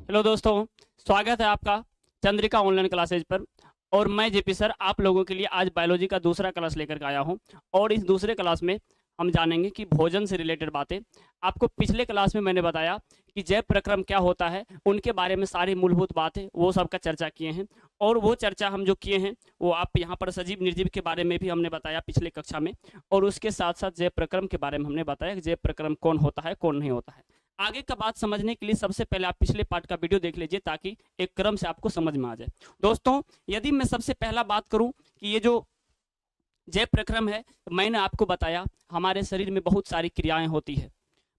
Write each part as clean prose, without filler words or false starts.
Hello दोस्तों, स्वागत है आपका चंद्रिका ऑनलाइन क्लासेज पर। और मैं जेपी सर आप लोगों के लिए आज बायोलॉजी का दूसरा क्लास लेकर के आया हूं। और इस दूसरे क्लास में हम जानेंगे कि भोजन से रिलेटेड बातें। आपको पिछले क्लास में मैंने बताया कि जैव प्रक्रम क्या होता है, उनके बारे में सारी मूलभूत बातें वो सब का चर्चा किए हैं। और वो चर्चा हम जो किए हैं वो आप यहाँ पर सजीव निर्जीव के बारे में भी हमने बताया पिछले कक्षा में। और उसके साथ साथ जैव प्रक्रम के बारे में हमने बताया कि जैव प्रक्रम कौन होता है कौन नहीं होता है। आगे का बात समझने के लिए सबसे पहले आप पिछले पार्ट का वीडियो देख लीजिए ताकि एक क्रम से आपको समझ में आ जाए। दोस्तों, यदि मैं सबसे पहला बात करूं कि ये जो जैव प्रक्रम है, मैंने आपको बताया हमारे शरीर में बहुत सारी क्रियाएं होती है।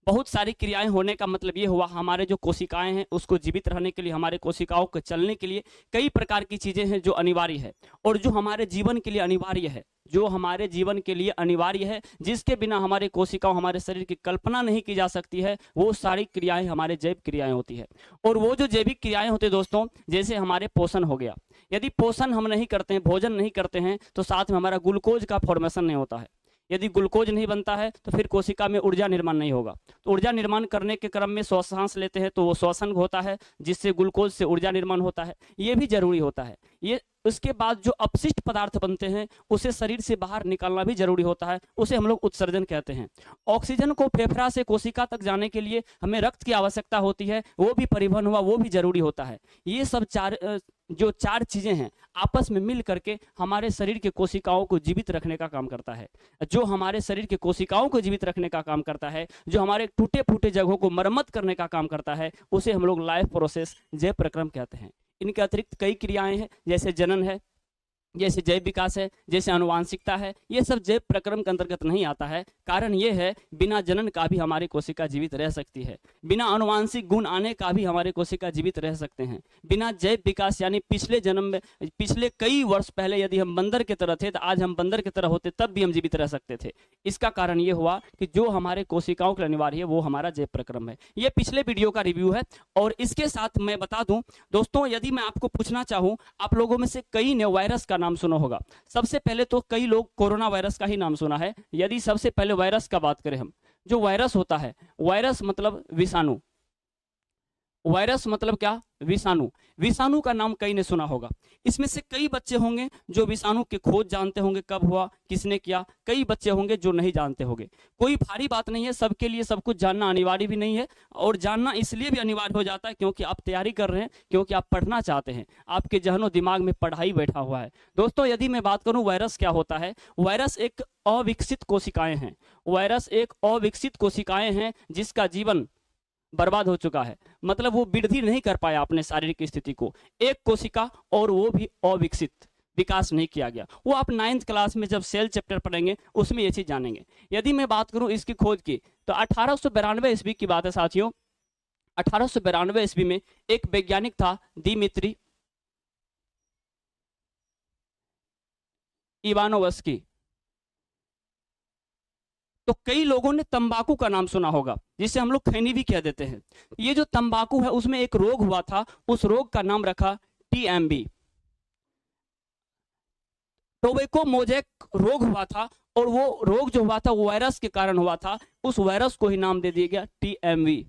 बहुत सारी क्रियाएं होने का मतलब ये हुआ हमारे जो कोशिकाएं हैं उसको जीवित रहने के लिए, हमारे कोशिकाओं को चलने के लिए कई प्रकार की चीजें हैं जो अनिवार्य है और जो हमारे जीवन के लिए अनिवार्य है, जो हमारे जीवन के लिए अनिवार्य है, जिसके बिना हमारे कोशिकाओं हमारे शरीर की कल्पना नहीं की जा सकती है, वो सारी क्रियाएं हमारे जैव क्रियाएं होती है। और वो जो जैविक क्रियाएं होती है दोस्तों, जैसे हमारे पोषण हो गया। यदि पोषण हम नहीं करते हैं, भोजन नहीं करते हैं, तो साथ में हमारा ग्लूकोज का फॉर्मेशन नहीं होता है। यदि ग्लूकोज नहीं बनता है तो फिर कोशिका में ऊर्जा निर्माण नहीं होगा। तो ऊर्जा निर्माण करने के क्रम में श्वास लेते हैं तो वो श्वसन होता है, जिससे ग्लूकोज से ऊर्जा निर्माण होता है। ये भी जरूरी होता है। ये उसके बाद जो अपशिष्ट पदार्थ बनते हैं उसे शरीर से बाहर निकालना भी जरूरी होता है, उसे हम लोग उत्सर्जन कहते हैं। ऑक्सीजन को फेफड़ा से कोशिका तक जाने के लिए हमें रक्त की आवश्यकता होती है, वो भी परिवहन हुआ, वो भी जरूरी होता है। ये सब चार चीजें हैं आपस में मिल करके हमारे शरीर के कोशिकाओं को जीवित रखने का काम करता है। जो हमारे शरीर के कोशिकाओं को जीवित रखने का काम करता है, जो हमारे टूटे फूटे जगहों को मरम्मत करने का काम करता है, उसे हम लोग लाइफ प्रोसेस जैव प्रक्रम कहते हैं। इनके अतिरिक्त कई क्रियाएं हैं, जैसे जनन है, जैसे जैव विकास है, जैसे आनुवांशिकता है। ये सब जैव प्रक्रम के अंतर्गत नहीं आता है। कारण ये है बिना जनन का भी हमारी कोशिका जीवित रह सकती है, बिना आनुवांशिक गुण आने का भी हमारे कोशिका जीवित रह सकते हैं। बिना जैव विकास यानी पिछले जन्म में, पिछले कई वर्ष पहले यदि हम बंदर की तरह थे तो आज हम बंदर की तरह होते तब भी हम जीवित रह सकते थे। इसका कारण ये हुआ कि जो हमारे कोशिकाओं के अनिवार्य है वो हमारा जैव प्रक्रम है। ये पिछले वीडियो का रिव्यू है। और इसके साथ मैं बता दूं दोस्तों, यदि मैं आपको पूछना चाहूं, आप लोगों में से कई ने वायरस का नाम सुना होगा। सबसे पहले तो कई लोग कोरोना वायरस का ही नाम सुना है। यदि सबसे पहले वायरस का बात करें हम, जो वायरस होता है, वायरस मतलब विषाणु। वायरस मतलब क्या? विषाणु। विषाणु का नाम कई ने सुना होगा। इसमें से कई बच्चे होंगे जो विषाणु की खोज जानते होंगे, कब हुआ, किसने किया। कई बच्चे होंगे जो नहीं जानते होंगे। कोई भारी बात नहीं है, सबके लिए सब कुछ जानना अनिवार्य भी नहीं है। और जानना इसलिए भी अनिवार्य हो जाता है क्योंकि आप तैयारी कर रहे हैं, क्योंकि आप पढ़ना चाहते हैं, आपके जहनो दिमाग में पढ़ाई बैठा हुआ है। दोस्तों, यदि मैं बात करूं वायरस क्या होता है, वायरस एक अविकसित कोशिकाएं हैं। वायरस एक अविकसित कोशिकाएं हैं जिसका जीवन बर्बाद हो चुका है। मतलब वो वृद्धि नहीं कर पाया अपने शारीरिक स्थिति को, एक कोशिका, और वो भी अविकसित, विकास नहीं किया गया। वो आप 9th क्लास में जब सेल चैप्टर पढ़ेंगे उसमें ये चीज जानेंगे। यदि मैं बात करूं इसकी खोज की तो 1892 ईस्वी की बात है साथियों। 1892 ईस्वी में एक वैज्ञानिक था दिमित्री इवानोवस्की। तो कई लोगों ने तंबाकू का नाम सुना होगा, जिसे हम लोग खैनी भी कह देते हैं। ये जो तंबाकू है उसमें एक रोग हुआ था, उस रोग का नाम रखा टीएमबी, टोबैको मोजैक रोग हुआ था। और वो रोग जो हुआ था वो वायरस के कारण हुआ था। उस वायरस को ही नाम दे दिया गया TMV,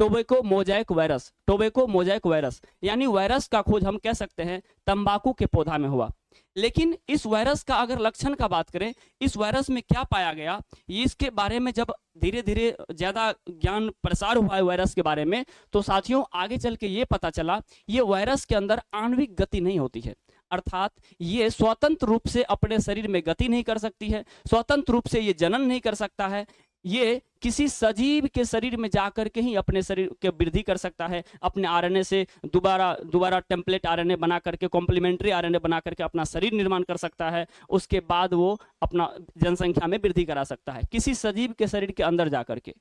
tobacco mosaic virus. Tobacco mosaic virus यानी वायरस का खोज हम कह सकते हैं तंबाकू के पौधा में हुआ। लेकिन इस वायरस का अगर लक्षण का बात करें, इस वायरस में क्या पाया गया, इसके बारे में जब धीरे धीरे ज्यादा ज्ञान प्रसार हुआ है वायरस के बारे में, तो साथियों आगे चल के ये पता चला ये वायरस के अंदर आणविक गति नहीं होती है। अर्थात ये स्वतंत्र रूप से अपने शरीर में गति नहीं कर सकती है, स्वतंत्र रूप से ये जनन नहीं कर सकता है। ये किसी सजीव के शरीर में जाकर के ही अपने शरीर के वृद्धि कर सकता है, अपने आरएनए से दोबारा टेम्पलेट आरएनए बना करके, कॉम्प्लीमेंट्री आरएनए बना करके अपना शरीर निर्माण कर सकता है। उसके बाद वो अपना जनसंख्या में वृद्धि करा सकता है, किसी सजीव के शरीर के अंदर जाकर के।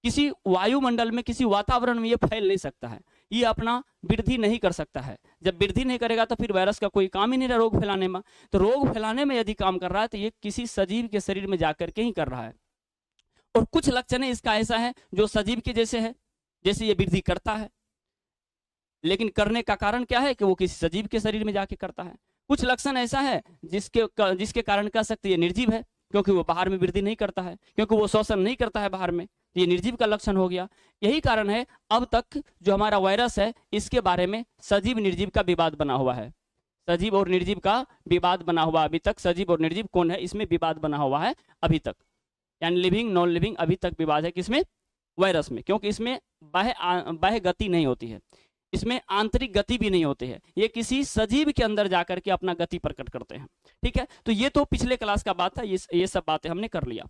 किसी वायुमंडल में, किसी वातावरण में ये फैल नहीं सकता है, ये अपना वृद्धि नहीं कर सकता है। जब वृद्धि नहीं करेगा तो फिर वायरस का कोई काम ही नहीं रहा रोग फैलाने में। तो रोग फैलाने में यदि काम कर रहा है तो ये किसी सजीव के शरीर में जाकर के ही कर रहा है। और कुछ लक्षण इसका ऐसा है जो सजीव के जैसे है, जैसे ये वृद्धि करता है, लेकिन करने का कारण क्या है कि वो किसी सजीव के शरीर में जाके करता है। कुछ लक्षण ऐसा है जिसके कारण कह सकते हैं ये निर्जीव है, क्योंकि वो बाहर में वृद्धि नहीं करता है, क्योंकि वो श्वसन नहीं करता है बाहर में। तो ये निर्जीव का लक्षण हो गया। यही कारण है अब तक जो हमारा वायरस है इसके बारे में सजीव निर्जीव का विवाद बना हुआ है। सजीव और निर्जीव का विवाद बना हुआ अभी तक, सजीव और निर्जीव कौन है इसमें विवाद बना हुआ है अभी तक, यानी लिविंग नॉन लिविंग अभी तक विवाद है किसमें, वायरस में, क्योंकि इसमें बाह्य गति नहीं होती है, इसमें आंतरिक गति भी नहीं होती है, ये किसी सजीव के अंदर जाकर के अपना गति प्रकट करते हैं। ठीक है, तो ये तो पिछले क्लास का बात था, ये सब बातें हमने कर लिया।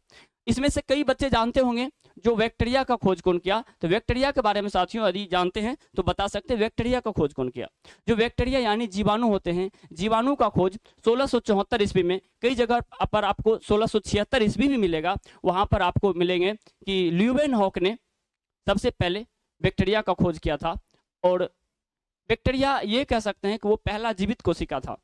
इसमें से कई बच्चे जानते होंगे जो बैक्टीरिया का खोज कौन किया, तो बैक्टीरिया के बारे में साथियों यदि जानते हैं तो बता सकते हैं बैक्टीरिया का खोज कौन किया। जो बैक्टीरिया यानी जीवाणु होते हैं, जीवाणु का खोज 1674 ईस्वी में, कई जगह पर आपको 1676 ईस्वी भी मिलेगा, वहां पर आपको मिलेंगे कि ल्यूवेनहॉक ने सबसे पहले बैक्टीरिया का खोज किया था। और बैक्टीरिया ये कह सकते हैं कि वो पहला जीवित कोशिका था।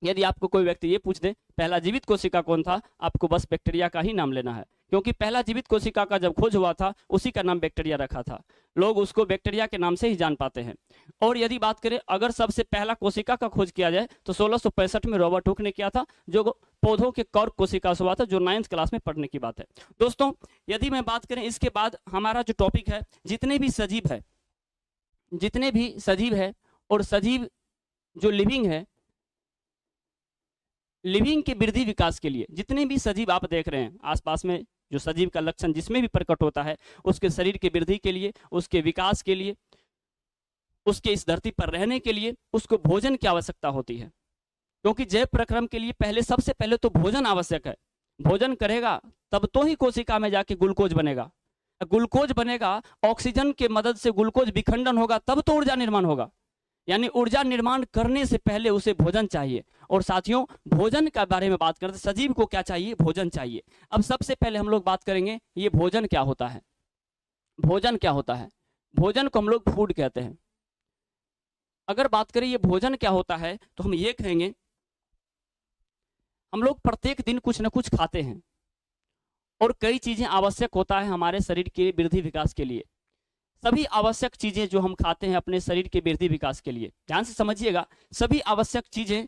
यदि आपको कोई व्यक्ति ये पूछ दे पहला जीवित कोशिका कौन था, आपको बस बैक्टीरिया का ही नाम लेना है, क्योंकि पहला जीवित कोशिका का जब खोज हुआ था उसी का नाम बैक्टीरिया रखा था, लोग उसको बैक्टीरिया के नाम से ही जान पाते हैं। और यदि बात करें अगर सबसे पहला कोशिका का खोज किया जाए तो 1665 में रॉबर्ट हुक ने किया था, जो पौधों के कॉर्क कोशिका से हुआ था, जो 9th क्लास में पढ़ने की बात है। दोस्तों यदि मैं बात करें इसके बाद हमारा जो टॉपिक है, जितने भी सजीव है और सजीव जो लिविंग है, लिविंग के वृद्धि विकास के लिए जितने भी सजीव आप देख रहे हैं आसपास में, जो सजीव का लक्षण जिसमें भी प्रकट होता है, उसके शरीर के वृद्धि के लिए, उसके विकास के लिए, उसके इस धरती पर रहने के लिए उसको भोजन की आवश्यकता होती है। क्योंकि जैव प्रक्रम के लिए सबसे पहले तो भोजन आवश्यक है। भोजन करेगा तब तो ही कोशिका में जाके ग्लूकोज बनेगा, ग्लूकोज बनेगा, ऑक्सीजन के मदद से ग्लूकोज विखंडन होगा, तब तो ऊर्जा निर्माण होगा। यानी ऊर्जा निर्माण करने से पहले उसे भोजन चाहिए। और साथियों भोजन के बारे में बात करते, सजीव को क्या चाहिए, भोजन चाहिए। अब सबसे पहले हम लोग बात करेंगे ये भोजन क्या होता है। भोजन क्या होता है, भोजन को हम लोग फूड कहते हैं। अगर बात करें ये भोजन क्या होता है तो हम ये कहेंगे हम लोग प्रत्येक दिन कुछ ना कुछ खाते हैं और कई चीजें आवश्यक होता है हमारे शरीर के वृद्धि विकास के लिए। सभी आवश्यक चीजें जो हम खाते हैं अपने शरीर के वृद्धि विकास के लिए, ध्यान से समझिएगा, सभी आवश्यक चीजें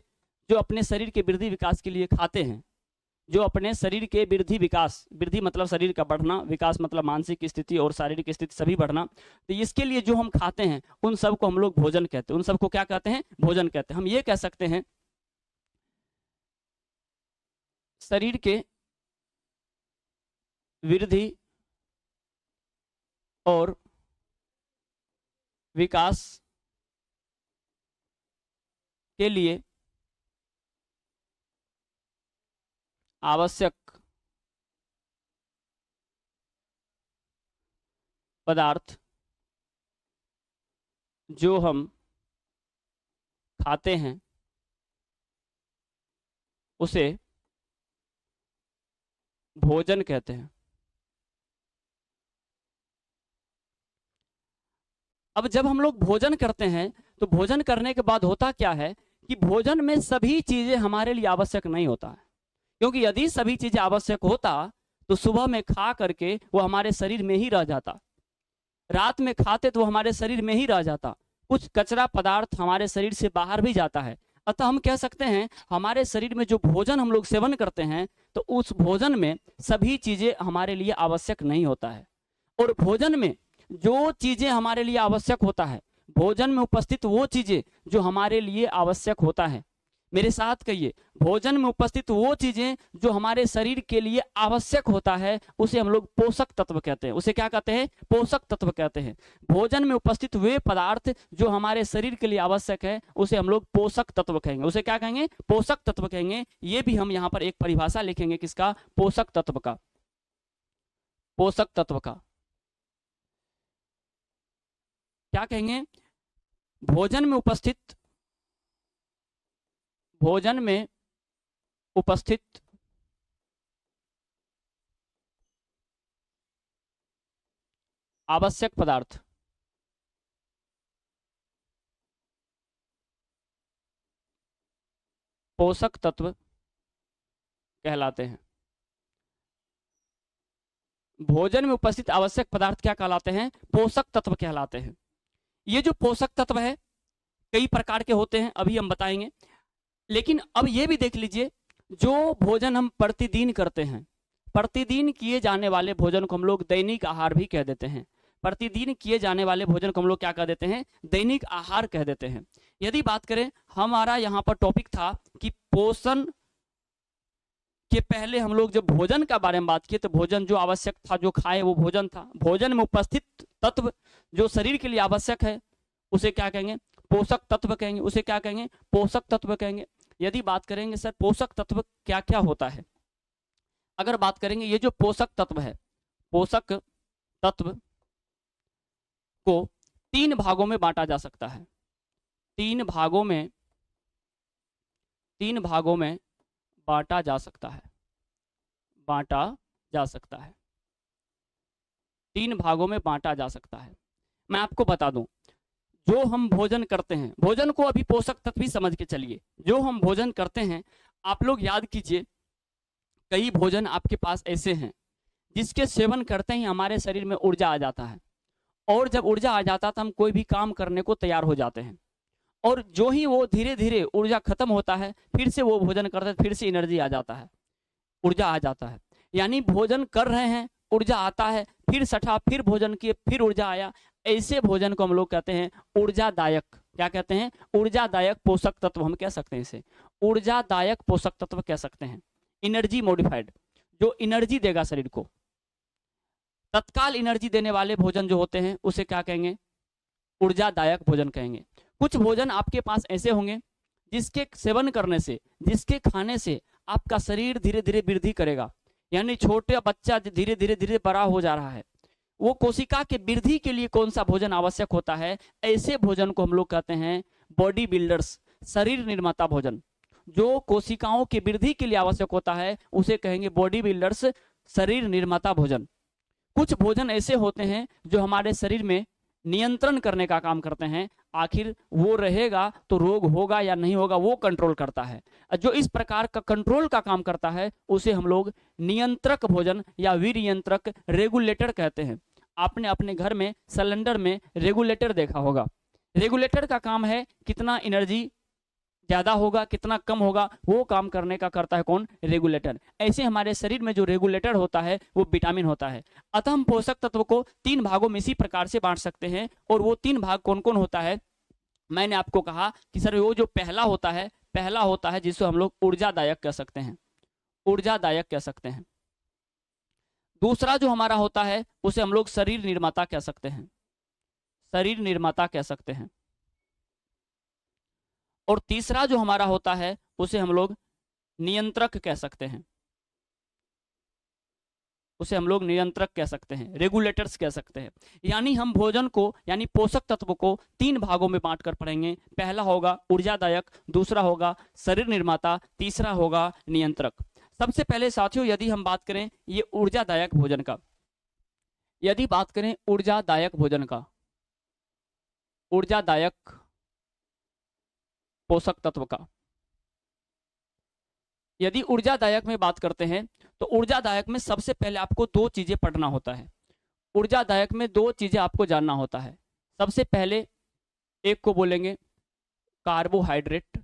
जो अपने शरीर के वृद्धि विकास के लिए खाते हैं, जो अपने शरीर के वृद्धि विकास, वृद्धि मतलब शरीर का बढ़ना, विकास मतलब मानसिक स्थिति और शारीरिक स्थिति सभी बढ़ना, तो इसके लिए जो हम खाते हैं उन सबको हम लोग भोजन कहते हैं। उन सबको क्या कहते हैं, भोजन कहते हैं। हम ये कह सकते हैं शरीर के वृद्धि और विकास के लिए आवश्यक पदार्थ जो हम खाते हैं उसे भोजन कहते हैं। अब जब हम लोग भोजन करते हैं तो भोजन करने के बाद होता क्या है कि भोजन में सभी चीजें हमारे लिए आवश्यक नहीं होता है, क्योंकि यदि सभी चीजें आवश्यक होता तो सुबह में खा करके वो हमारे शरीर में ही रह जाता, रात में खाते तो वो हमारे शरीर में ही रह जाता, कुछ कचरा पदार्थ हमारे शरीर से बाहर भी जाता है। अतः हम कह सकते हैं हमारे शरीर में जो भोजन हम लोग सेवन करते हैं तो उस भोजन में सभी चीजें हमारे लिए आवश्यक नहीं होता है। और भोजन में जो चीजें हमारे लिए आवश्यक होता है, भोजन में उपस्थित वो चीजें जो हमारे लिए आवश्यक होता है, मेरे साथ कहिए, भोजन में उपस्थित वो चीजें जो हमारे शरीर के लिए आवश्यक होता है उसे हम लोग पोषक तत्व कहते हैं। उसे क्या कहते हैं, पोषक तत्व कहते हैं। भोजन में उपस्थित वे पदार्थ जो हमारे शरीर के लिए आवश्यक है उसे हम लोग पोषक तत्व कहेंगे। उसे क्या कहेंगे, पोषक तत्व कहेंगे। ये भी हम यहाँ पर एक परिभाषा लिखेंगे, किसका, पोषक तत्व का। पोषक तत्व का क्या कहेंगे, भोजन में उपस्थित आवश्यक पदार्थ पोषक तत्व कहलाते हैं। भोजन में उपस्थित आवश्यक पदार्थ क्या कहलाते हैं, पोषक तत्व कहलाते हैं। ये जो पोषक तत्व है कई प्रकार के होते हैं, अभी हम बताएंगे। लेकिन अब ये भी देख लीजिए, जो भोजन हम प्रतिदिन करते हैं, प्रतिदिन किए जाने वाले भोजन को हम लोग दैनिक आहार भी कह देते हैं। प्रतिदिन किए जाने वाले भोजन को हम लोग क्या कह देते हैं? दैनिक आहार कह देते हैं। यदि बात करें, हमारा यहाँ पर टॉपिक था कि पोषण के पहले हम लोग जब भोजन का बारे में बात किए तो भोजन जो आवश्यक था, जो खाए वो भोजन था। भोजन में उपस्थित तत्व जो शरीर के लिए आवश्यक है उसे क्या कहेंगे? पोषक तत्व कहेंगे। उसे क्या कहेंगे? पोषक तत्व कहेंगे। यदि बात करेंगे सर पोषक तत्व क्या क्या होता है, अगर बात करेंगे ये जो पोषक तत्व है, पोषक तत्व को 3 भागों में बांटा जा सकता है। 3 भागों में बांटा जा सकता है। 3 भागों में बांटा जा सकता है। मैं आपको बता दूं, जो हम भोजन करते हैं, भोजन को अभी पोषक तत्व भी समझ के चलिए। जो हम भोजन करते हैं, आप लोग याद कीजिए, कई भोजन आपके पास ऐसे हैं जिसके सेवन करते ही हमारे शरीर में ऊर्जा आ जाता है, और जब ऊर्जा आ जाता है तो हम कोई भी काम करने को तैयार हो जाते हैं। और जो ही वो धीरे धीरे ऊर्जा खत्म होता है, फिर से वो भोजन करते हैं, फिर से एनर्जी आ जाता है, ऊर्जा आ जाता है। यानी भोजन कर रहे हैं, ऊर्जा आता है, फिर सठा, फिर भोजन किए, फिर ऊर्जा आया। ऐसे भोजन को हम लोग कहते हैं ऊर्जादायक। क्या कहते हैं? ऊर्जादायक पोषक तत्व हम कह सकते हैं इसे। ऊर्जादायक पोषक तत्व कह सकते हैं। एनर्जी मॉडिफाइड, जो एनर्जी देगा शरीर को, तत्काल एनर्जी देने वाले भोजन जो होते हैं उसे क्या कहेंगे? ऊर्जादायक भोजन कहेंगे। कुछ भोजन आपके पास ऐसे होंगे जिसके सेवन करने से, जिसके खाने से आपका शरीर धीरे धीरे वृद्धि करेगा। यानी छोटे बच्चा धीरे धीरे बड़ा हो जा रहा है, वो कोशिका के वृद्धि के लिए कौन सा भोजन आवश्यक होता है, ऐसे भोजन को हम लोग कहते हैं बॉडी बिल्डर्स, शरीर निर्माता भोजन। जो कोशिकाओं के वृद्धि के लिए आवश्यक होता है उसे कहेंगे बॉडी बिल्डर्स, शरीर निर्माता भोजन। कुछ भोजन ऐसे होते हैं जो हमारे शरीर में नियंत्रण करने का काम करते हैं। आखिर वो रहेगा तो रोग होगा या नहीं होगा, वो कंट्रोल करता है। जो इस प्रकार का कंट्रोल का काम करता है उसे हम लोग नियंत्रक भोजन या विनियंत्रक, रेगुलेटर कहते हैं। आपने अपने घर में सिलेंडर में रेगुलेटर देखा होगा। रेगुलेटर का काम है कितना एनर्जी ज्यादा होगा, कितना कम होगा, वो काम करने का करता है कौन? रेगुलेटर। ऐसे हमारे शरीर में जो रेगुलेटर होता है वो विटामिन होता है। अतः हम पोषक तत्व को 3 भागों में इसी प्रकार से बांट सकते हैं। और वो 3 भाग कौन कौन होता है? मैंने आपको कहा कि सर वो जो पहला होता है जिसको हम लोग ऊर्जादायक कह सकते हैं, ऊर्जादायक कह सकते हैं। दूसरा जो हमारा होता है उसे हम लोग शरीर निर्माता कह सकते हैं, शरीर निर्माता कह सकते हैं। और तीसरा जो हमारा होता है उसे हम लोग नियंत्रक कह सकते हैं, उसे हम लोग नियंत्रक कह सकते हैं, रेगुलेटर्स कह सकते हैं। यानी हम भोजन को, यानी पोषक तत्व को 3 भागों में बांट कर पढ़ेंगे। पहला होगा ऊर्जादायक, दूसरा होगा शरीर निर्माता, तीसरा होगा नियंत्रक। सबसे पहले साथियों यदि हम बात करें ये ऊर्जादायक भोजन का, यदि बात करें ऊर्जादायक भोजन का, ऊर्जादायक पोषक तत्व का, यदि ऊर्जादायक में बात करते हैं तो ऊर्जादायक में सबसे पहले आपको 2 चीजें पढ़ना होता है। ऊर्जादायक में 2 चीजें आपको जानना होता है। सबसे पहले एक को बोलेंगे कार्बोहाइड्रेट,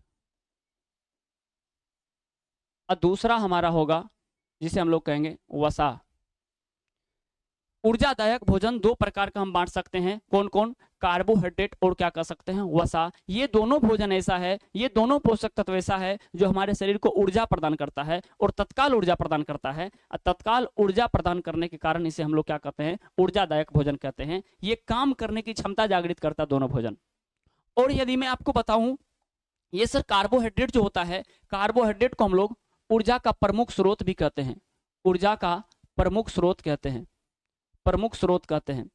और दूसरा हमारा होगा जिसे हम लोग कहेंगे वसा। ऊर्जादायक भोजन 2 प्रकार का हम बांट सकते हैं। कौन कौन? कार्बोहाइड्रेट और क्या कह सकते हैं? वसा। ये दोनों भोजन ऐसा है, ये दोनों पोषक तत्व ऐसा है जो हमारे शरीर को ऊर्जा प्रदान करता है और तत्काल ऊर्जा प्रदान करता है। तत्काल ऊर्जा प्रदान करने के कारण इसे हम लोग क्या कहते हैं? ऊर्जादायक भोजन कहते हैं। ये काम करने की क्षमता जागृत करता है दोनों भोजन। और यदि मैं आपको बताऊं, ये सर कार्बोहाइड्रेट जो होता है, कार्बोहाइड्रेट को हम लोग ऊर्जा का प्रमुख स्रोत भी कहते हैं, ऊर्जा का प्रमुख स्रोत कहते हैं, प्रमुख स्रोत कहते हैं।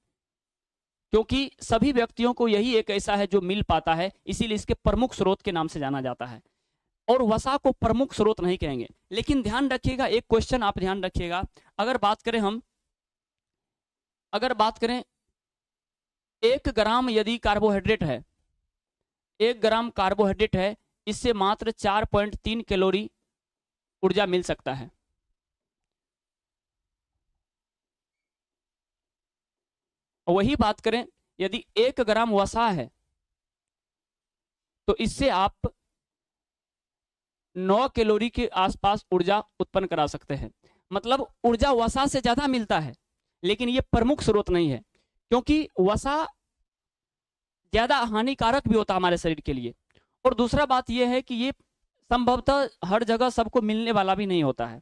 क्योंकि सभी व्यक्तियों को यही एक ऐसा है जो मिल पाता है, इसीलिए इसके प्रमुख स्रोत के नाम से जाना जाता है। और वसा को प्रमुख स्रोत नहीं कहेंगे। लेकिन ध्यान रखिएगा, एक क्वेश्चन आप ध्यान रखिएगा, अगर बात करें 1 ग्राम यदि कार्बोहाइड्रेट है, 1 ग्राम कार्बोहाइड्रेट है, इससे मात्र 4.3 कैलोरी ऊर्जा मिल सकता है। वही बात करें यदि 1 ग्राम वसा है तो इससे आप 9 कैलोरी के आसपास ऊर्जा उत्पन्न करा सकते हैं। मतलब ऊर्जा वसा से ज्यादा मिलता है, लेकिन ये प्रमुख स्रोत नहीं है, क्योंकि वसा ज्यादा हानिकारक भी होता है हमारे शरीर के लिए। और दूसरा बात यह है कि ये संभवतः हर जगह सबको मिलने वाला भी नहीं होता है,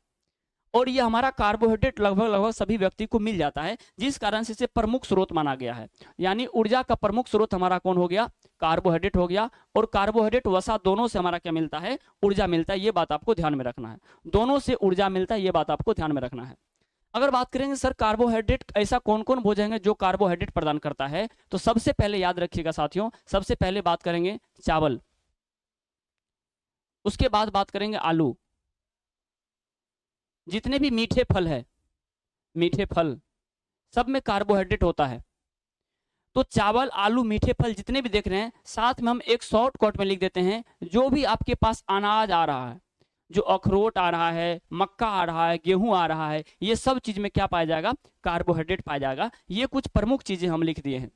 और ये हमारा कार्बोहाइड्रेट लगभग सभी व्यक्ति को मिल जाता है, जिस कारण से इसे प्रमुख स्रोत माना गया है। यानी ऊर्जा का प्रमुख स्रोत हमारा कौन हो गया? कार्बोहाइड्रेट हो गया। और कार्बोहाइड्रेट वसा दोनों से हमारा क्या मिलता है? ऊर्जा मिलता है। ये बात आपको ध्यान में रखना है, दोनों से ऊर्जा मिलता है, ये बात आपको ध्यान में रखना है। अगर बात करेंगे सर कार्बोहाइड्रेट, ऐसा कौन कौन भोजन है जो कार्बोहाइड्रेट प्रदान करता है, तो सबसे पहले याद रखिएगा साथियों, सबसे पहले बात करेंगे चावल, उसके बाद बात करेंगे आलू, जितने भी मीठे फल है, मीठे फल सब में कार्बोहाइड्रेट होता है। तो चावल, आलू, मीठे फल जितने भी देख रहे हैं, साथ में हम एक शॉर्टकट में लिख देते हैं, जो भी आपके पास अनाज आ रहा है, जो अखरोट आ रहा है, मक्का आ रहा है, गेहूं आ रहा है, ये सब चीज में क्या पाया जाएगा? कार्बोहाइड्रेट पाया जाएगा। ये कुछ प्रमुख चीजें हम लिख दिए हैं,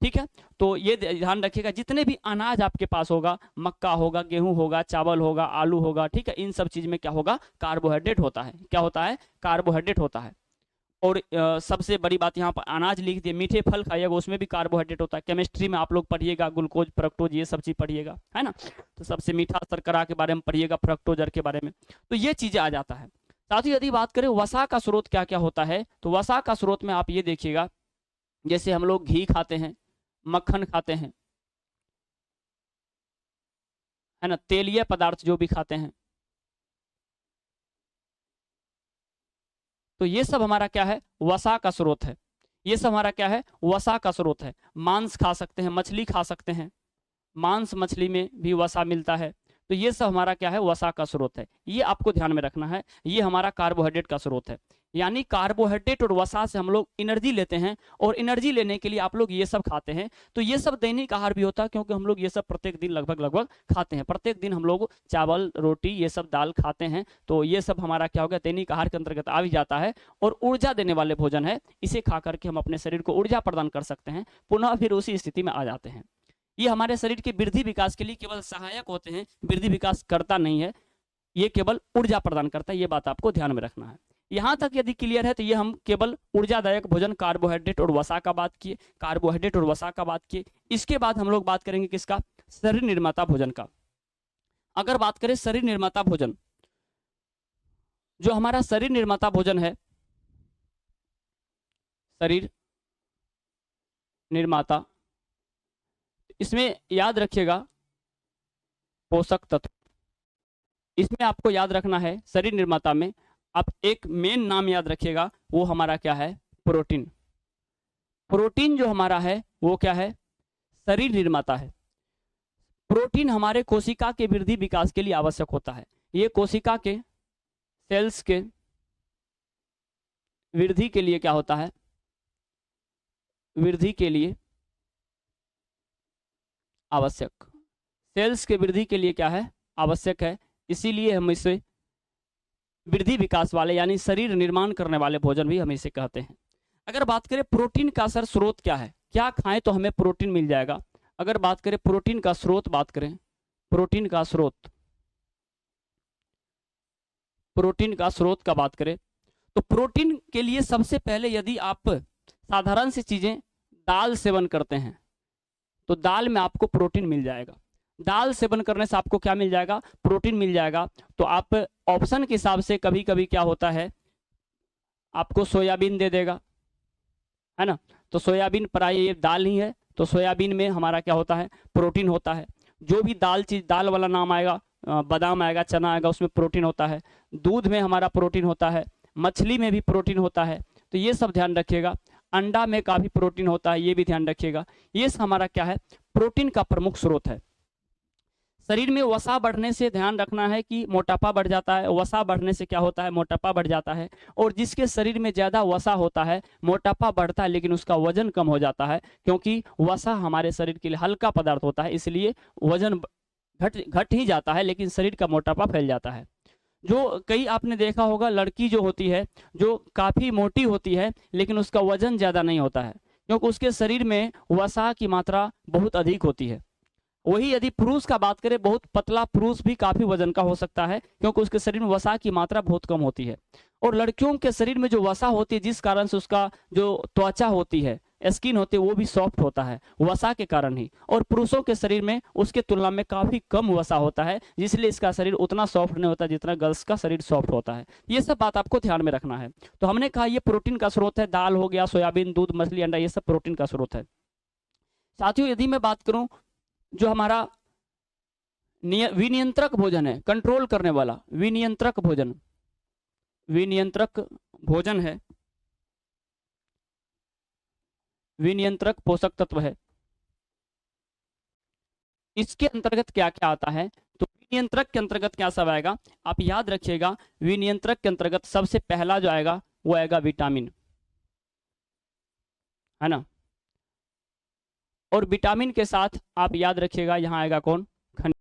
ठीक है। तो ये ध्यान रखिएगा, जितने भी अनाज आपके पास होगा, मक्का होगा, गेहूं होगा, चावल होगा, आलू होगा, ठीक है, इन सब चीज में क्या होगा? कार्बोहाइड्रेट होता है। क्या होता है? कार्बोहाइड्रेट होता है। और सबसे बड़ी बात यहाँ पर अनाज लिख दिए, मीठे फल खाइएगा, उसमें भी कार्बोहाइड्रेट होता है। केमिस्ट्री में आप लोग पढ़िएगा, ग्लूकोज, फ्रक्टोज, ये सब चीज पढ़िएगा, है ना। तो सबसे मीठा शर्करा के बारे में पढ़िएगा, फ्रक्टोजर के बारे में, तो ये चीजें आ जाता है। साथ ही यदि बात करें वसा का स्रोत क्या क्या होता है, तो वसा का स्रोत में आप ये देखिएगा, जैसे हम लोग घी खाते हैं, मक्खन खाते हैं, है ना, तेलीय पदार्थ जो भी खाते हैं, तो ये सब हमारा क्या है? वसा का स्रोत है। ये सब हमारा क्या है? वसा का स्रोत है। मांस खा सकते हैं, मछली खा सकते हैं, मांस मछली में भी वसा मिलता है, तो ये सब हमारा क्या है? वसा का स्रोत है। ये आपको ध्यान में रखना है, ये हमारा कार्बोहाइड्रेट का स्रोत है। यानी कार्बोहाइड्रेट और वसा से हम लोग एनर्जी लेते हैं, और एनर्जी लेने के लिए आप लोग ये सब खाते हैं। तो ये सब दैनिक आहार भी होता है, क्योंकि हम लोग ये सब प्रत्येक दिन लगभग खाते हैं। प्रत्येक दिन हम लोग चावल, रोटी, ये सब दाल खाते हैं, तो ये सब हमारा क्या हो गया? दैनिक आहार के अंतर्गत आ भी जाता है, और ऊर्जा देने वाले भोजन है। इसे खा करके हम अपने शरीर को ऊर्जा प्रदान कर सकते हैं, पुनः फिर उसी स्थिति में आ जाते हैं। ये हमारे शरीर के वृद्धि विकास के लिए केवल सहायक होते हैं, वृद्धि विकास करता नहीं है, ये केवल ऊर्जा प्रदान करता है। ये बात आपको ध्यान में रखना है। यहाँ तक यदि क्लियर है, तो ये हम केवल ऊर्जादायक भोजन कार्बोहाइड्रेट और वसा का बात किए, कार्बोहाइड्रेट और वसा का बात किए। इसके बाद हम लोग बात करेंगे किसका? शरीर निर्माता भोजन का। अगर बात करें शरीर निर्माता भोजन, जो हमारा शरीर निर्माता भोजन है, शरीर निर्माता, इसमें याद रखिएगा पोषक तत्व, इसमें आपको याद रखना है शरीर निर्माता में, आप एक मेन नाम याद रखिएगा, वो हमारा क्या है? प्रोटीन। प्रोटीन जो हमारा है वो क्या है? शरीर निर्माता है। प्रोटीन हमारे कोशिका के वृद्धि विकास के लिए आवश्यक होता है। ये कोशिका के सेल्स के वृद्धि के लिए क्या होता है? वृद्धि के लिए आवश्यक, सेल्स के वृद्धि के लिए क्या है? आवश्यक है। इसीलिए हम इसे वृद्धि विकास वाले यानी शरीर निर्माण करने वाले भोजन भी हम इसे कहते हैं। अगर बात करें प्रोटीन का सर स्रोत क्या है, क्या खाएं तो हमें प्रोटीन मिल जाएगा? अगर बात करें प्रोटीन का स्रोत, बात करें प्रोटीन का स्रोत, प्रोटीन का स्रोत का बात करें, तो प्रोटीन के लिए सबसे पहले यदि आप साधारण सी चीजें दाल सेवन करते हैं, तो दाल में आपको प्रोटीन मिल जाएगा। दाल सेवन करने से आपको क्या मिल जाएगा? प्रोटीन मिल जाएगा। तो आप ऑप्शन के हिसाब से कभी कभी क्या होता है, आपको सोयाबीन दे देगा, है ना, तो सोयाबीन प्राय ये दाल ही है, तो सोयाबीन में हमारा क्या होता है? प्रोटीन होता है। जो भी दाल चीज, दाल वाला नाम आएगा, बादाम आएगा, चना आएगा, उसमें प्रोटीन होता है। दूध में हमारा प्रोटीन होता है, मछली में भी प्रोटीन होता है, तो ये सब ध्यान रखिएगा। अंडा में काफी प्रोटीन होता है, ये भी ध्यान रखिएगा। ये हमारा क्या है? प्रोटीन का प्रमुख स्रोत है। शरीर में वसा बढ़ने से ध्यान रखना है कि मोटापा बढ़ जाता है। वसा बढ़ने से क्या होता है? मोटापा बढ़ जाता है। और जिसके शरीर में ज्यादा वसा होता है, मोटापा बढ़ता है लेकिन उसका वजन कम हो जाता है, क्योंकि वसा हमारे शरीर के लिए हल्का पदार्थ होता है, इसलिए वजन घट ही जाता है, लेकिन शरीर का मोटापा फैल जाता है। जो कई आपने देखा होगा, लड़की जो होती है, जो काफी मोटी होती है, लेकिन उसका वजन ज्यादा नहीं होता है, क्योंकि उसके शरीर में वसा की मात्रा बहुत अधिक होती है। वही यदि पुरुष का बात करें, बहुत पतला पुरुष भी काफी वजन का हो सकता है, क्योंकि उसके शरीर में वसा की मात्रा बहुत कम होती है। और लड़कियों के शरीर में जो वसा होती है, जिस कारण से उसका जो त्वचा होती है, स्किन होती है, वो भी सॉफ्ट होता है वसा के कारण ही। और पुरुषों के शरीर में उसके तुलना में काफी कम वसा होता है, जिसलिए इसका शरीर उतना सॉफ्ट नहीं होता जितना गर्ल्स का शरीर सॉफ्ट होता है। ये सब बात आपको ध्यान में रखना है। तो हमने कहा ये प्रोटीन का स्रोत है, दाल हो गया, सोयाबीन, दूध, मछली, अंडा, ये सब प्रोटीन का स्रोत है। साथियों, यदि मैं बात करूं जो हमारा विनियंत्रक भोजन है, कंट्रोल करने वाला विनियंत्रक भोजन, विनियंत्रक भोजन है, विनियंत्रक पोषक तत्व है, इसके अंतर्गत क्या क्या आता है? तो विनियंत्रक के अंतर्गत क्या सब आएगा, आप याद रखिएगा। विनियंत्रक के अंतर्गत सबसे पहला जो आएगा वो आएगा विटामिन, है ना। और विटामिन के साथ आप याद रखिएगा यहाँ आएगा कौन, खनिज।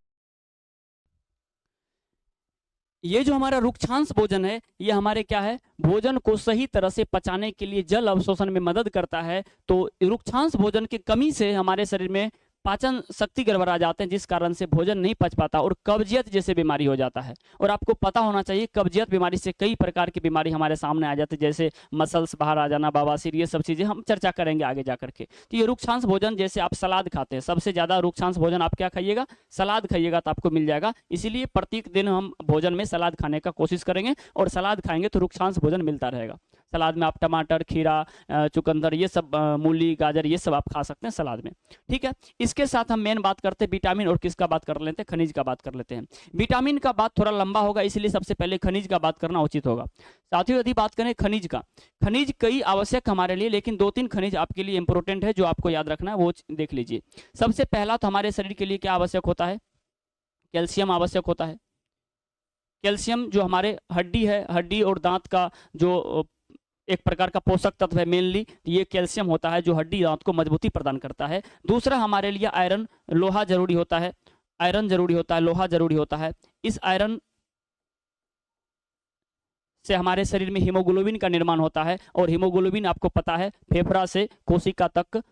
ये जो हमारा रुक्षांश भोजन है, ये हमारे क्या है, भोजन को सही तरह से पचाने के लिए, जल अवशोषण में मदद करता है। तो रुक्षांश भोजन की कमी से हमारे शरीर में पाचन शक्ति गड़बड़ा जाते हैं, जिस कारण से भोजन नहीं पच पाता और कब्जियत जैसे बीमारी हो जाता है। और आपको पता होना चाहिए, कब्जियत बीमारी से कई प्रकार की बीमारी हमारे सामने आ जाती है, जैसे मसल्स बाहर आ जाना, बवासीर, ये सब चीजें हम चर्चा करेंगे आगे जाकर के। तो ये रुक्षांश भोजन, जैसे आप सलाद खाते हैं, सबसे ज्यादा रुक्षांश भोजन आप क्या खाइएगा, सलाद खाइएगा, तो आपको मिल जाएगा। इसीलिए प्रत्येक दिन हम भोजन में सलाद खाने का कोशिश करेंगे, और सलाद खाएंगे तो रुक्षांश भोजन मिलता रहेगा। सलाद में आप टमाटर, खीरा, चुकंदर, ये सब, मूली, गाजर, ये सब आप खा सकते हैं सलाद में, ठीक है। इसके साथ हम मेन बात करते हैं विटामिन, और किसका बात कर लेते हैं, खनिज का बात कर लेते हैं। विटामिन का बात थोड़ा लंबा होगा, इसलिए सबसे पहले खनिज का बात करना उचित होगा। साथियों, यदि बात करें खनिज का, खनिज कई आवश्यक हमारे लिए, लेकिन 2-3 खनिज आपके लिए इंपॉर्टेंट है जो आपको याद रखना है, वो देख लीजिए। सबसे पहला तो हमारे शरीर के लिए क्या आवश्यक होता है, कैल्शियम आवश्यक होता है। कैल्शियम जो हमारे हड्डी है, हड्डी और दांत का जो एक प्रकार का पोषक तत्व है, मेनली ये कैल्शियम होता है, जो हड्डी दांत को मजबूती प्रदान करता है। दूसरा हमारे लिए आयरन, लोहा जरूरी होता है, आयरन जरूरी होता है, लोहा जरूरी होता है। इस आयरन से हमारे शरीर में हीमोग्लोबिन का निर्माण होता है, और हीमोग्लोबिन आपको पता है फेफड़ा से कोशिका तक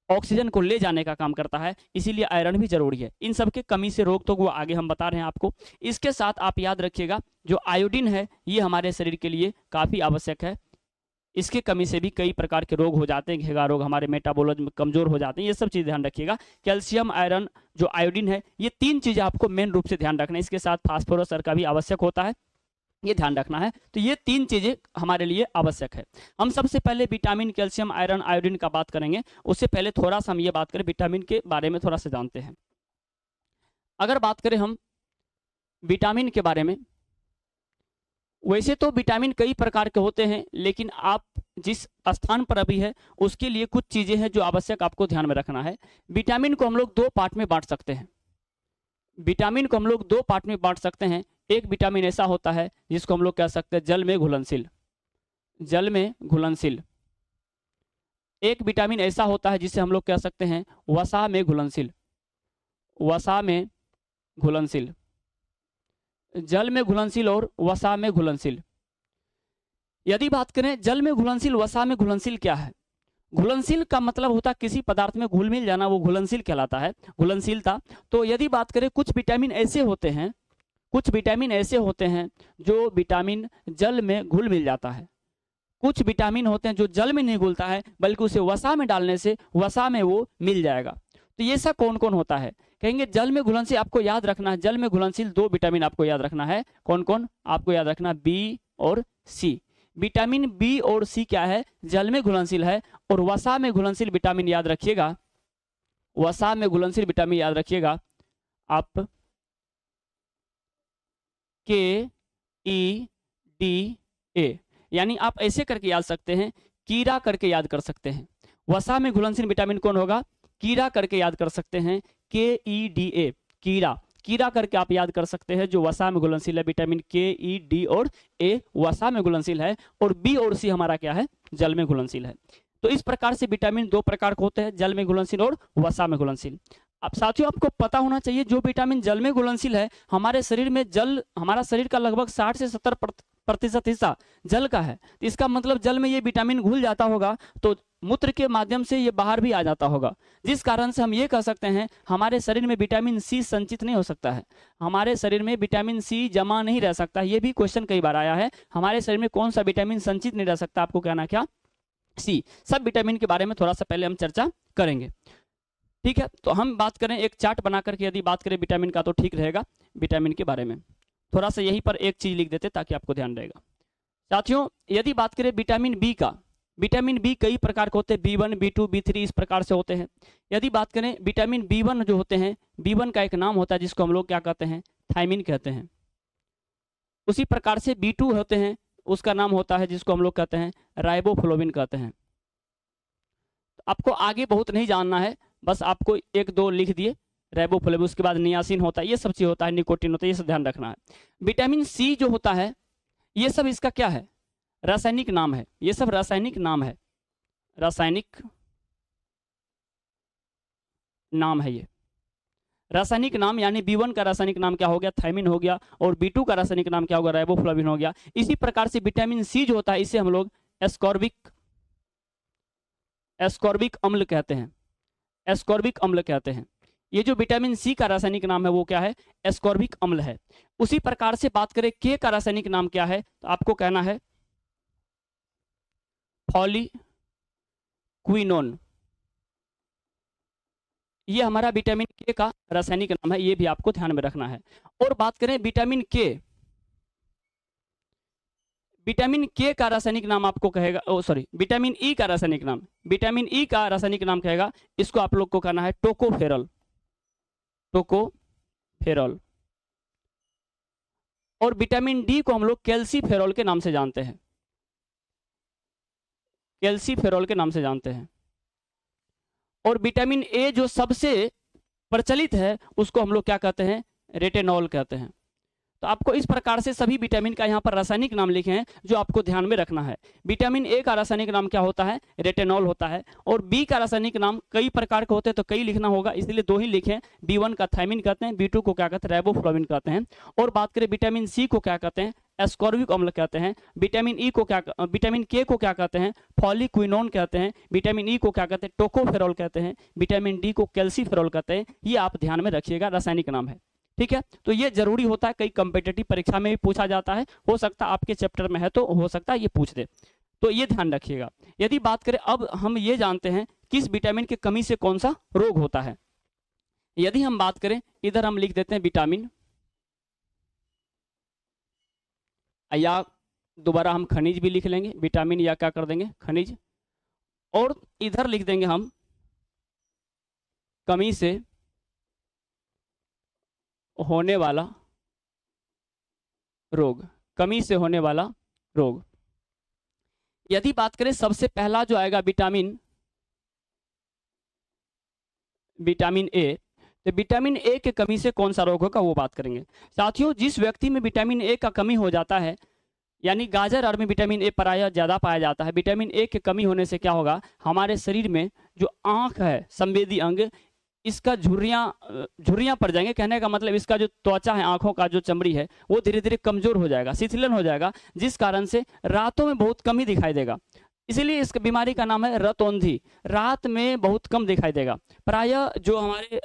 ऑक्सीजन को ले जाने का काम करता है, इसीलिए आयरन भी जरूरी है। इन सब के कमी से रोक तो वो आगे हम बता रहे हैं आपको। इसके साथ आप याद रखिएगा, जो आयोडीन है ये हमारे शरीर के लिए काफी आवश्यक है। इसके कमी से भी कई प्रकार के रोग हो जाते हैं, घेगा रोग, हमारे मेटाबॉलिज्म कमजोर हो जाते हैं, ये सब चीज़ ध्यान रखिएगा। कैल्शियम, आयरन, जो आयोडीन है, ये 3 चीज़ें आपको मेन रूप से ध्यान रखना है। इसके साथ फास्फोरस का भी आवश्यक होता है, ये ध्यान रखना है। तो ये 3 चीज़ें हमारे लिए आवश्यक है। हम सबसे पहले विटामिन, कैल्शियम, आयरन, आयोडीन का बात करेंगे। उससे पहले थोड़ा सा हम ये बात करें विटामिन के बारे में, थोड़ा सा जानते हैं। अगर बात करें हम विटामिन के बारे में, वैसे तो विटामिन कई प्रकार के होते हैं, लेकिन आप जिस स्थान पर अभी है उसके लिए कुछ चीजें हैं जो आवश्यक आपको ध्यान में रखना है। विटामिन को हम लोग 2 पार्ट में बांट सकते हैं। विटामिन को हम लोग 2 पार्ट में बांट सकते हैं। एक विटामिन ऐसा होता है जिसको हम लोग कह सकते हैं जल में घुलनशील, जल में घुलनशील। एक विटामिन ऐसा होता है जिसे हम लोग कह सकते हैं वसा में घुलनशील, वसा में घुलनशील, जल में घुलनशील और वसा में घुलनशील। यदि बात करें जल में घुलनशील, वसा में घुलनशील क्या है? घुलनशील का मतलब होता है किसी पदार्थ में घुल मिल जाना, वो घुलनशील कहलाता है, घुलनशीलता। तो यदि बात करें, कुछ विटामिन ऐसे होते हैं, कुछ विटामिन ऐसे होते हैं जो विटामिन जल में घुल मिल जाता है। कुछ विटामिन होते हैं जो जल में नहीं घुलता है, बल्कि उसे वसा में डालने से वसा में वो मिल जाएगा। तो ये सब कौन कौन होता है? कहेंगे जल में घुलनशील, आपको याद रखना है, जल में घुलनशील 2 विटामिन आपको याद रखना है। कौन कौन? आपको याद रखना, बी और सी। विटामिन बी और सी क्या है? जल में घुलनशील है। और वसा में घुलनशील विटामिन याद रखिएगा, वसा में घुलनशील विटामिन याद रखिएगा आप, के ई डी ए, यानी आप ऐसे करके याद सकते हैं, कीड़ा करके याद कर सकते हैं। वसा में घुलनशील विटामिन कौन होगा? कीड़ा करके याद कर सकते हैं, के ई डी ए, कीड़ा, कीड़ा करके आप याद कर सकते हैं, जो वसा में घुलनशील है। विटामिन के, ई, डी और ए वसा में घुलनशील है, और बी और सी हमारा क्या है? जल में घुलनशील है। तो इस प्रकार से विटामिन 2 प्रकार के होते हैं, जल में घुलनशील और वसा में घुलनशील। अब साथियों, आपको पता होना चाहिए, जो विटामिन जल में घुलनशील है, हमारे शरीर में जल, हमारा शरीर का लगभग 60 से प्रतिशत हिस्सा जल का है, तो इसका मतलब जल में ये विटामिन घुल जाता होगा, तो मूत्र के माध्यम से ये बाहर भी आ जाता होगा, जिस कारण से हम ये कह सकते हैं हमारे शरीर में विटामिन सी संचित नहीं हो सकता है, हमारे शरीर में विटामिन सी जमा नहीं रह सकता। ये भी क्वेश्चन कई बार आया है, हमारे शरीर में कौन सा विटामिन संचित नहीं रह सकता, आपको कहना क्या, सी। सब विटामिन के बारे में थोड़ा सा पहले हम चर्चा करेंगे, ठीक है। तो हम बात करें एक चार्ट बना करके, यदि बात करें विटामिन का तो ठीक रहेगा। विटामिन के बारे में थोड़ा सा यहीं पर एक चीज लिख देते ताकि आपको ध्यान रहेगा। साथियों, यदि बात करें विटामिन बी का, विटामिन बी कई प्रकार के होते हैं, B1, B2, B3 इस प्रकार से होते हैं। यदि बात करें विटामिन B1 जो होते हैं, B1 का एक नाम होता है जिसको हम लोग क्या कहते हैं, थायमिन कहते हैं। उसी प्रकार से B2 होते हैं, उसका नाम होता है जिसको हम लोग कहते हैं राइबोफ्लोविन कहते हैं। आपको आगे बहुत नहीं जानना है, बस आपको एक दो लिख दिए, राइबोफ्लोविन, उसके बाद नियासिन होता है, ये सब चीज होता है, निकोटिन होता है, ये सब ध्यान रखना है। विटामिन सी जो होता है, ये सब इसका क्या है, रासायनिक नाम है, ये सब रासायनिक नाम है, रासायनिक नाम है ये रासायनिक नाम, यानी B1 का रासायनिक नाम क्या हो गया, थायमिन हो गया, और B2 का रासायनिक नाम क्या होगा, राइबोफ्लोविन हो गया। इसी प्रकार से विटामिन सी जो होता है, इसे हम लोग एस्कॉर्बिक अम्ल कहते हैं, एस्कॉर्बिक अम्ल कहते हैं। ये जो विटामिन सी का रासायनिक नाम है वो क्या है, एस्कॉर्बिक अम्ल है। उसी प्रकार से बात करें के का रासायनिक नाम क्या है, तो आपको कहना है पॉलीक्विनोन। ये हमारा विटामिन के का रासायनिक नाम है, ये भी आपको ध्यान में रखना है। और बात करें विटामिन के, विटामिन के का रासायनिक नाम आपको कहेगा, विटामिन ई का रासायनिक नाम, विटामिन ई का रासायनिक नाम कहेगा, इसको आप लोग को कहना है टोकोफेरॉल, टोकोफेरॉल। और विटामिन डी को हम लोग कैल्सीफेरॉल के नाम से जानते हैं, कैल्सीफेरॉल के नाम से जानते हैं। और विटामिन ए जो सबसे प्रचलित है, उसको हम लोग क्या कहते हैं, रेटिनॉल कहते हैं। तो आपको इस प्रकार से सभी विटामिन का यहाँ पर रासायनिक नाम लिखे हैं जो आपको ध्यान में रखना है। विटामिन ए का रासायनिक नाम क्या होता है, रेटिनॉल होता है। और बी का रासायनिक नाम कई प्रकार के होते हैं, तो कई लिखना होगा, इसलिए दो ही लिखें। B1 का थायमिन कहते हैं, B2 को क्या कहते हैं, राइबोफ्लोविन कहते हैं। और बात करें विटामिन सी को क्या कहते हैं, एस्कॉर्बिक अम्ल कहते हैं। विटामिन ई को क्या, विटामिन के को क्या कहते हैं, पॉलीक्विनोन कहते हैं। विटामिन ई को क्या कहते हैं, टोकोफेरॉल कहते हैं। विटामिन डी को कैल्सीफेरॉल कहते हैं। ये आप ध्यान में रखिएगा, रासायनिक नाम है, ठीक है। तो ये जरूरी होता है, कई कॉम्पिटिटिव परीक्षा में भी पूछा जाता है, हो सकता है आपके चैप्टर में है तो हो सकता है ये पूछ दे, तो ये ध्यान रखिएगा। यदि बात करें, अब हम ये जानते हैं किस विटामिन की कमी से कौन सा रोग होता है। यदि हम बात करें, इधर हम लिख देते हैं विटामिन, या दोबारा हम खनिज भी लिख लेंगे, विटामिन या क्या कर देंगे, खनिज। और इधर लिख देंगे हम कमी से होने वाला रोग, कमी से होने वाला रोग। यदि बात करें, सबसे पहला जो आएगा विटामिन ए, तो विटामिन ए के कमी से कौन सा रोग होगा वो बात करेंगे। साथियों, जिस व्यक्ति में विटामिन ए का कमी हो जाता है, यानी गाजर और में विटामिन ए प्रायः ज्यादा पाया जाता है, विटामिन ए के कमी होने से क्या होगा, हमारे शरीर में जो आंख है, संवेदी अंग, इसका झुर्रियां पड़ जाएंगे। कहने का मतलब इसका जो त्वचा है, आंखों का जो चमड़ी है, वो धीरे धीरे कमजोर हो जाएगा, शिथिलन हो जाएगा, जिस कारण से रातों में बहुत कम ही दिखाई देगा। इसीलिए इस बीमारी का नाम है रतौंधी। रात में बहुत कम दिखाई देगा। प्रायः जो हमारे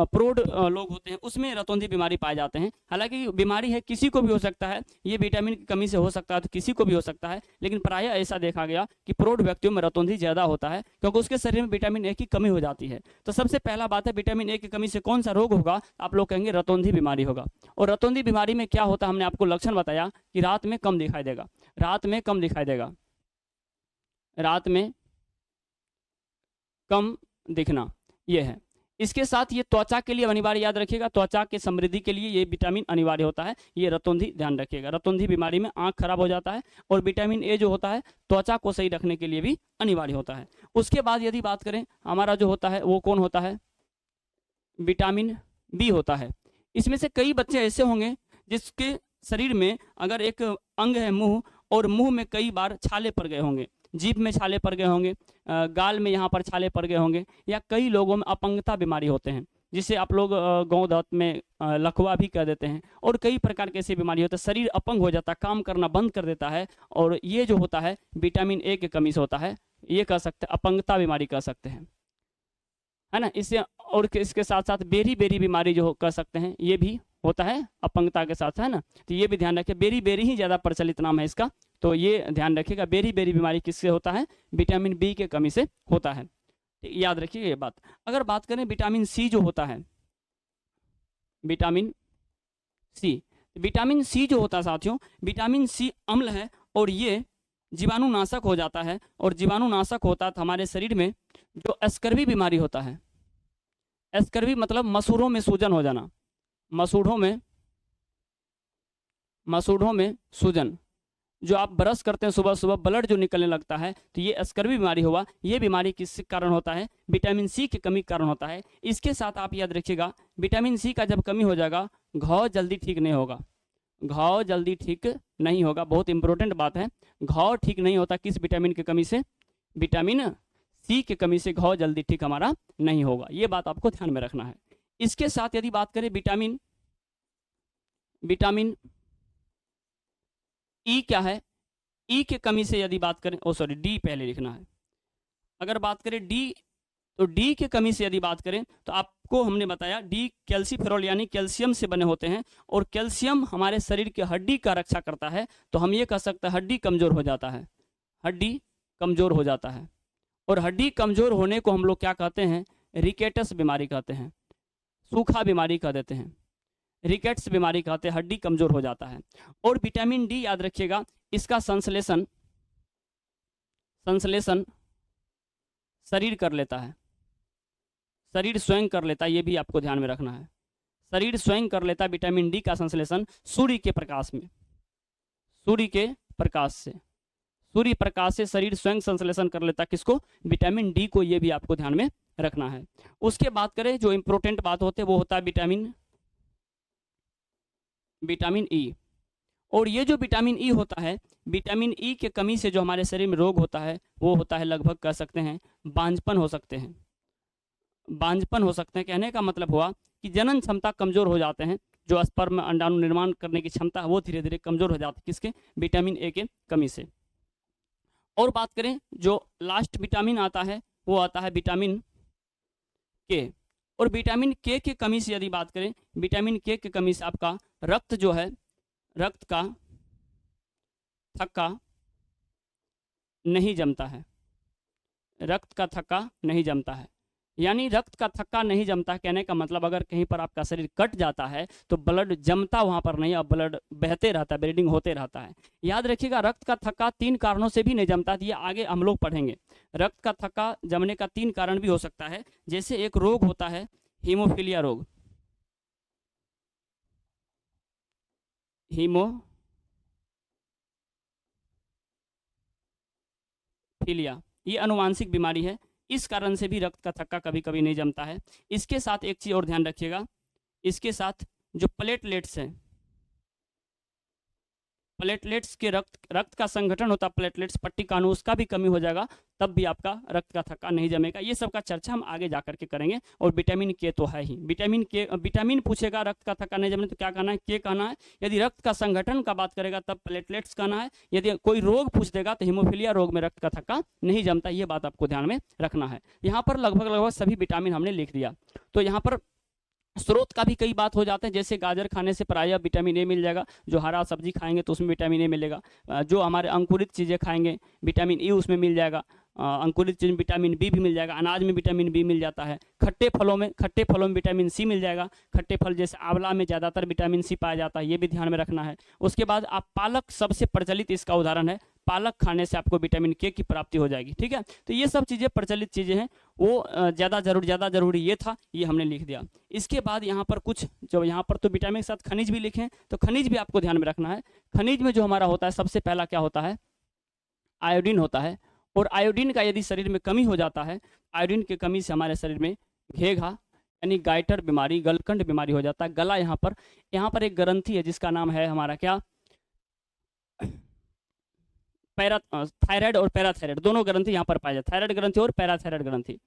प्रौढ़ लोग होते हैं उसमें रतौंधी बीमारी पाए जाते हैं। हालांकि बीमारी है, किसी को भी हो सकता है, ये विटामिन की कमी से हो सकता है, तो किसी को भी हो सकता है, लेकिन प्रायः ऐसा देखा गया कि प्रौढ़ व्यक्तियों में रतौंधी ज्यादा होता है, क्योंकि उसके शरीर में विटामिन ए की कमी हो जाती है। तो सबसे पहला बात है, विटामिन ए की कमी से कौन सा रोग होगा, आप लोग कहेंगे रतौंधी बीमारी होगा। और रतौंधी बीमारी में क्या होता है, हमने आपको लक्षण बताया कि रात में कम दिखाई देगा, रात में कम दिखाई देगा, रात में कम दिखना, ये है। इसके साथ ये त्वचा के लिए अनिवार्य, याद रखिएगा, त्वचा के समृद्धि के लिए ये विटामिन अनिवार्य होता है। ये रतौंधी ध्यान रखिएगा, रतौंधी बीमारी में आंख खराब हो जाता है। और विटामिन ए जो होता है त्वचा को सही रखने के लिए भी अनिवार्य होता है। उसके बाद यदि बात करें, हमारा जो होता है वो कौन होता है, विटामिन बी होता है। इसमें से कई बच्चे ऐसे होंगे जिसके शरीर में अगर एक अंग है मुंह, और मुंह में कई बार छाले पड़ गए होंगे, जीभ में छाले पड़ गए होंगे, गाल में यहाँ पर छाले पड़ गए होंगे, या कई लोगों में अपंगता बीमारी होते हैं। जिसे आप लोग गाँव देहात में लकवा भी कह देते हैं, और कई प्रकार की ऐसी बीमारी होती है, शरीर अपंग हो जाता है, काम करना बंद कर देता है, और ये जो होता है विटामिन ए की कमी से होता है। ये कह सकते हैं अपंगता बीमारी कह सकते हैं, है ना। इससे और इसके साथ साथ बेरी बेरी बीमारी जो कह सकते हैं, ये भी होता है अपंगता के साथ, है ना। तो ये भी ध्यान रखिए, बेरी बेरी ही ज़्यादा प्रचलित नाम है इसका, तो ये ध्यान रखिएगा। बेरी बेरी बीमारी किससे होता है? विटामिन बी के कमी से होता है, याद रखिए ये बात। अगर बात करें विटामिन सी जो होता है, विटामिन सी जो होता है साथियों, विटामिन सी अम्ल है और ये जीवाणुनाशक हो जाता है, और जीवाणुनाशक होता है तो हमारे शरीर में जो स्कर्वी बीमारी होता है, स्कर्वी मतलब मसूड़ों में सूजन हो जाना, मसूड़ों में सूजन, जो आप ब्रश करते हैं सुबह सुबह ब्लड जो निकलने लगता है, तो ये स्कर्वी बीमारी हुआ। ये बीमारी किस कारण होता है? विटामिन सी की कमी कारण होता है। इसके साथ आप याद रखिएगा, विटामिन सी का जब कमी हो जाएगा, घाव जल्दी ठीक नहीं होगा, घाव जल्दी ठीक नहीं होगा। बहुत इंपॉर्टेंट बात है, घाव ठीक नहीं होता किस विटामिन की कमी से? विटामिन सी की कमी से घाव जल्दी ठीक हमारा नहीं होगा। ये बात आपको ध्यान में रखना है। इसके साथ यदि बात करें विटामिन ई क्या है? ई की कमी से यदि बात करें, डी पहले लिखना है। अगर बात करें डी, तो डी की कमी से यदि बात करें तो आपको हमने बताया डी कैल्सीफेरॉल यानी कैल्शियम से बने होते हैं, और कैल्शियम हमारे शरीर की हड्डी का रक्षा करता है। तो हम ये कह सकते हैं हड्डी कमजोर हो जाता है, हड्डी कमजोर हो जाता है। और हड्डी कमजोर होने को हम लोग क्या कहते हैं? रिकेटस बीमारी कहते हैं, सूखा बीमारी कह देते हैं, रिकेट्स बीमारी कहते हैं, हड्डी कमजोर हो जाता है। और विटामिन डी याद रखिएगा, इसका संश्लेषण शरीर कर लेता है, शरीर स्वयं कर लेता है, ये भी आपको ध्यान में रखना है। शरीर स्वयं कर लेता है विटामिन डी का संश्लेषण सूर्य के प्रकाश में, सूर्य प्रकाश से शरीर स्वयं संश्लेषण कर लेता है किसको? विटामिन डी को। ये भी आपको ध्यान में रखना है। उसके बात करें जो इंपॉर्टेंट बात होते हैं वो होता है विटामिन ई। और ये जो विटामिन ई होता है, विटामिन ई के कमी से जो हमारे शरीर में रोग होता है वो होता है, लगभग कह सकते हैं बांझपन हो सकते हैं, कहने का मतलब हुआ कि जनन क्षमता कमजोर हो जाते हैं, जो स्पर्म अंडाणु निर्माण करने की क्षमता है वो धीरे धीरे कमजोर हो जाती है किसके? विटामिन ए के कमी से। और बात करें जो लास्ट विटामिन आता है वो आता है विटामिन के। और विटामिन के की कमी से यदि बात करें, विटामिन के की कमी से आपका रक्त जो है, रक्त का थक्का नहीं जमता है, रक्त का थक्का नहीं जमता है। यानी रक्त का थक्का नहीं जमता, कहने का मतलब अगर कहीं पर आपका शरीर कट जाता है तो ब्लड जमता वहाँ पर नहीं, अब ब्लड बहते रहता है, ब्लीडिंग होते रहता है। याद रखिएगा, रक्त का थक्का 3 कारणों से भी नहीं जमता, ये आगे हम लोग पढ़ेंगे। रक्त का थक्का जमने का 3 कारण भी हो सकता है, जैसे एक रोग होता है हीमोफीलिया रोग, हीमोफीलिया, ये अनुवांशिक बीमारी है, इस कारण से भी रक्त का थक्का कभी कभी नहीं जमता है। इसके साथ एक चीज़ और ध्यान रखिएगा, इसके साथ जो प्लेटलेट्स हैं, प्लेटलेट्स के रक्त का संगठन होता है, प्लेटलेट्स पट्टिकाणु, उसका भी कमी हो जाएगा, तब भी आपका रक्त का थक्का नहीं जमेगा। ये सब का चर्चा हम आगे जाकर के करेंगे। और विटामिन के तो है ही, विटामिन पूछेगा रक्त का थक्का नहीं जमने तो क्या कहना है? के कहना है। यदि रक्त का संगठन का बात करेगा तब प्लेटलेट्स कहना है। यदि कोई रोग पूछ देगा तो हीमोफीलिया रोग में रक्त का थक्का नहीं जमता, ये बात आपको ध्यान में रखना है। यहाँ पर लगभग सभी विटामिन हमने लिख दिया। तो यहाँ पर स्रोत का भी कई बात हो जाते हैं, जैसे गाजर खाने से प्रायः विटामिन ए मिल जाएगा, जो हरा सब्जी खाएंगे तो उसमें विटामिन ए मिलेगा, जो हमारे अंकुरित चीज़ें खाएंगे विटामिन ई उसमें मिल जाएगा, अंकुरित चीज में विटामिन बी भी मिल जाएगा, अनाज में विटामिन बी मिल जाता है, खट्टे फलों में विटामिन सी मिल जाएगा, खट्टे फल जैसे आंवला में ज़्यादातर विटामिन सी पाया जाता है, ये भी ध्यान में रखना है। उसके बाद आप पालक सबसे प्रचलित इसका उदाहरण है, पालक खाने से आपको विटामिन के की प्राप्ति हो जाएगी, ठीक है। तो ये सब चीज़ें प्रचलित चीज़ें हैं, वो ज़्यादा जरूरी ये था, ये हमने लिख दिया। इसके बाद यहाँ पर कुछ जो यहाँ पर तो विटामिन के साथ खनिज भी लिखे हैं, तो खनिज भी आपको ध्यान में रखना है। खनिज में जो हमारा होता है सबसे पहला क्या होता है? आयोडीन होता है। और आयोडीन का यदि शरीर में कमी हो जाता है, आयोडीन की कमी से हमारे शरीर में घेघा यानी गाइटर बीमारी, गलकंड बीमारी हो जाता है। गला यहाँ पर एक ग्रंथि है जिसका नाम है हमारा क्या? थायराइड और पैराथायराइड, दोनों ग्रंथि यहाँ पर पाए जाते हैं, थायराइड ग्रंथि और पैराथायराइड ग्रंथि।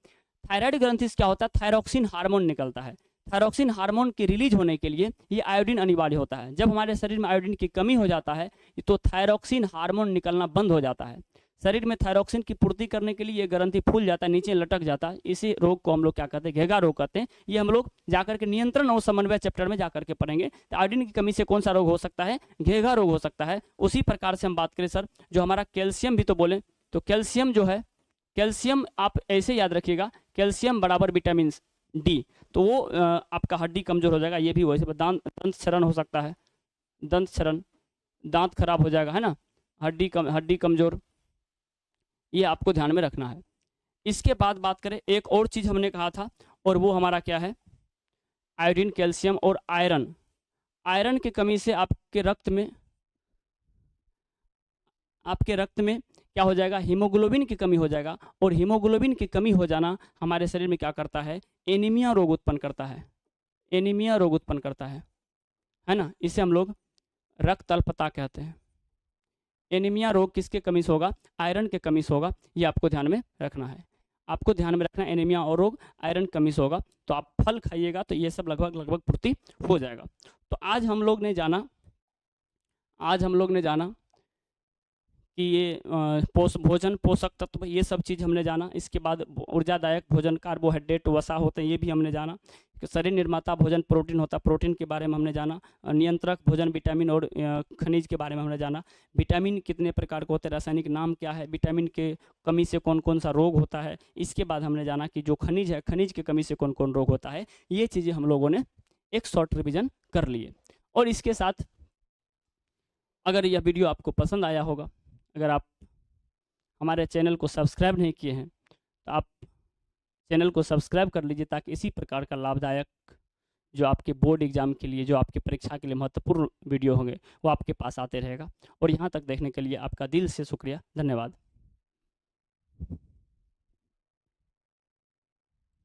थायराइड ग्रंथि से क्या होता है? थायरोक्सिन हार्मोन निकलता है। थायरॉक्सिन हार्मोन की रिलीज होने के लिए ये आयोडीन अनिवार्य होता है। जब हमारे शरीर में आयोडीन की कमी हो जाता है तो थायरॉक्सिन हार्मोन निकलना बंद हो जाता है। शरीर में थायरॉक्सिन की पूर्ति करने के लिए ये ग्रंथि फूल जाता है, नीचे लटक जाता है। इसी रोग को हम लोग क्या कहते हैं, घेगा रोग कहते हैं। ये हम लोग जाकर के नियंत्रण और समन्वय चैप्टर में जाकर के पढ़ेंगे। तो आयोडीन की कमी से कौन सा रोग हो सकता है, घेगा रोग हो सकता है। उसी प्रकार से हम बात करें सर, जो हमारा कैल्शियम भी तो बोले, तो कैल्शियम जो है, कैल्शियम आप ऐसे याद रखिएगा, कैल्शियम बराबर विटामिन डी, तो वो आपका हड्डी कमजोर हो जाएगा। ये भी वैसे दंत क्षरण हो सकता है, दंत क्षरण, दांत खराब हो जाएगा, है ना, हड्डी कमजोर, ये आपको ध्यान में रखना है। इसके बाद बात करें, एक और चीज हमने कहा था, और वो हमारा क्या है, आयोडीन, कैल्शियम और आयरन। आयरन की कमी से आपके रक्त में क्या हो जाएगा, हीमोग्लोबिन की कमी हो जाएगा। और हीमोग्लोबिन की कमी हो जाना हमारे शरीर में क्या करता है, एनीमिया रोग उत्पन्न करता है। एनीमिया रोग उत्पन्न करता है ना। इसे हम लोग रक्त अल्पता कहते हैं। एनीमिया रोग किसके कमी से होगा, आयरन के कमी से होगा। ये आपको ध्यान में रखना है, आपको ध्यान में रखना है। एनीमिया और रोग आयरन कमी से होगा। तो आप फल खाइएगा तो ये सब लगभग पूर्ति हो जाएगा। तो आज हम लोग ने जाना कि ये भोजन, पोषक तत्व, ये सब चीज़ हमने जाना। इसके बाद ऊर्जादायक भोजन, कार्बोहाइड्रेट, वसा होते हैं, ये भी हमने जाना। कि शरीर निर्माता भोजन प्रोटीन होता है, प्रोटीन के बारे में हमने जाना। नियंत्रक भोजन विटामिन और खनिज के बारे में हमने जाना। विटामिन कितने प्रकार के होते हैं, रासायनिक नाम क्या है, विटामिन के कमी से कौन कौन सा रोग होता है। इसके बाद हमने जाना कि जो खनिज है, खनिज की कमी से कौन कौन रोग होता है। ये चीज़ें हम लोगों ने एक शॉर्ट रिविजन कर लिए। और इसके साथ अगर यह वीडियो आपको पसंद आया होगा, अगर आप हमारे चैनल को सब्सक्राइब नहीं किए हैं तो आप चैनल को सब्सक्राइब कर लीजिए, ताकि इसी प्रकार का लाभदायक, जो आपके बोर्ड एग्जाम के लिए, जो आपकी परीक्षा के लिए महत्वपूर्ण वीडियो होंगे, वो आपके पास आते रहेगा। और यहाँ तक देखने के लिए आपका दिल से शुक्रिया, धन्यवाद।